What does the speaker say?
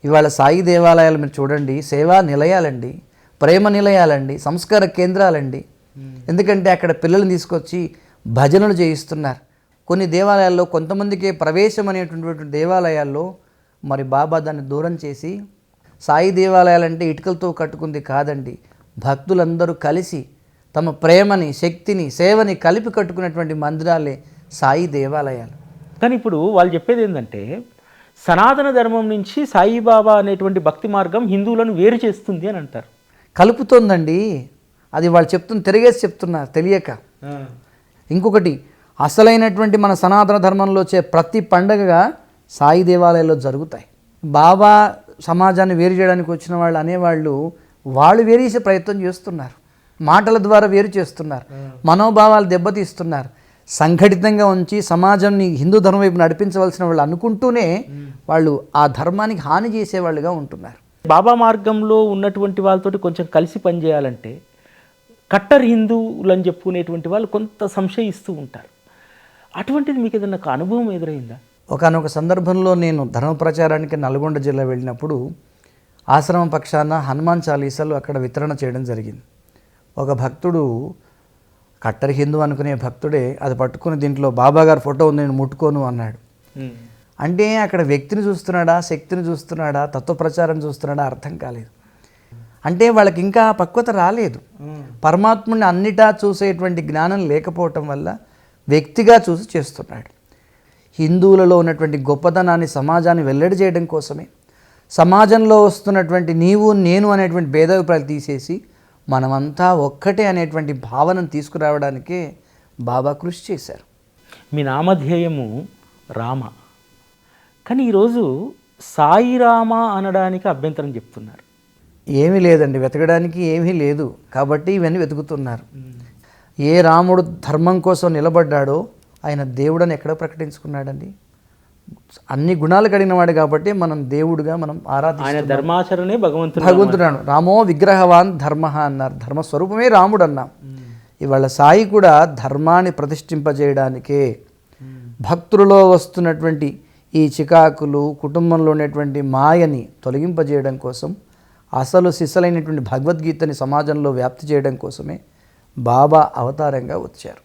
ఇవాళ సాయి దేవాలయాలు మీరు చూడండి, సేవా నిలయాలండి, ప్రేమ నిలయాలండి, సంస్కార కేంద్రాలండి. ఎందుకంటే అక్కడ పిల్లల్ని తీసుకొచ్చి భజనలు చేయిస్తున్నారు. కొన్ని దేవాలయాల్లో కొంతమందికే ప్రవేశం అనేటువంటి దేవాలయాల్లో మరి బాబా దాన్ని దూరం చేసి, సాయి దేవాలయాలంటే ఇటుకలతో కట్టుకుంది కాదండి, భక్తులందరూ కలిసి తమ ప్రేమని, శక్తిని, సేవని కలిపి కట్టుకున్నటువంటి మందిరాలే సాయి దేవాలయాలు. కానీ ఇప్పుడు వాళ్ళు చెప్పేది ఏంటంటే, సనాతన ధర్మం నుంచి సాయిబాబా అనేటువంటి భక్తి మార్గం హిందువులను వేరు చేస్తుంది అని అంటారు. కలుపుతోందండి, అది వాళ్ళు తిరిగేసి చెప్తున్నారు తెలియక. ఇంకొకటి, అసలైనటువంటి మన సనాతన ధర్మంలో వచ్చే ప్రతి పండగగా సాయి దేవాలయాల్లో జరుగుతాయి. బాబా సమాజాన్ని వేరు చేయడానికి వచ్చిన వాళ్ళు అనేవాళ్ళు వాళ్ళు వేరు చేసే ప్రయత్నం చేస్తున్నారు, మాటల ద్వారా వేరు చేస్తున్నారు, మనోభావాలు దెబ్బతీస్తున్నారు. సంఘటితంగా ఉంచి సమాజాన్ని హిందూ ధర్మం వైపు నడిపించవలసిన వాళ్ళు అనుకుంటూనే వాళ్ళు ఆ ధర్మానికి హాని చేసేవాళ్ళుగా ఉంటున్నారు. బాబా మార్గంలో ఉన్నటువంటి వాళ్ళతోటి కొంచెం కలిసి పనిచేయాలంటే కట్టర్ హిందువులు అని చెప్పుకునేటువంటి వాళ్ళు కొంత సంశయిస్తూ ఉంటారు. అటువంటిది మీకు ఏదన్నా అనుభవం ఎదురైందా? ఒకానొక సందర్భంలో నేను ధర్మ ప్రచారానికి నల్గొండ జిల్లా వెళ్ళినప్పుడు ఆశ్రమం పక్షాన హనుమాన్ చాలీసాలు అక్కడ వితరణ చేయడం జరిగింది. ఒక భక్తుడు, కట్టర్ హిందూ అనుకునే భక్తుడే, అది పట్టుకుని దీంట్లో బాబాగారు ఫోటో ఉంది నేను ముట్టుకోను అన్నాడు. అంటే అక్కడ వ్యక్తిని చూస్తున్నాడా, శక్తిని చూస్తున్నాడా, తత్వ ప్రచారం చూస్తున్నాడా అర్థం కాలేదు. అంటే వాళ్ళకి ఇంకా పక్వత రాలేదు. పరమాత్ముడిని అన్నిటా చూసేటువంటి జ్ఞానం లేకపోవటం వల్ల వ్యక్తిగా చూసి చేస్తున్నాడు. హిందువులలో ఉన్నటువంటి గొప్పతనాన్ని సమాజాన్ని వెల్లడి చేయడం కోసమే సమాజంలో వస్తున్నటువంటి నీవు నేను అనేటువంటి భేదాభిప్రాయాలు తీసేసి మనమంతా ఒక్కటే అనేటువంటి భావనను తీసుకురావడానికే బాబా కృషి చేశారు. మీ నామధేయము రామ, కానీ ఈరోజు సాయిరామ అనడానికి అభ్యంతరం చెప్తున్నారు. ఏమీ లేదండి, వెతకడానికి ఏమీ లేదు కాబట్టి ఇవన్నీ వెతుకుతున్నారు. ఏ రాముడు ధర్మం కోసం నిలబడ్డాడో ఆయన దేవుడని ఎక్కడ ప్రకటించుకున్నాడండి? అన్ని గుణాలు కలిగినవాడు కాబట్టి మనం దేవుడుగా మనం ఆయన ధర్మాచరణే భగవంతుడు. రామో విగ్రహవాన్ ధర్మ అన్నారు, ధర్మస్వరూపమే రాముడు అన్నాం. ఇవాళ సాయి కూడా ధర్మాన్ని ప్రతిష్ఠింపజేయడానికే, భక్తులలో వస్తున్నటువంటి ఈ చికాకులు, కుటుంబంలో ఉన్నటువంటి మాయని తొలగింపజేయడం కోసం, అసలు సిసలైనటువంటి భగవద్గీతని సమాజంలో వ్యాప్తి చేయడం కోసమే బాబా అవతారంగా వచ్చారు.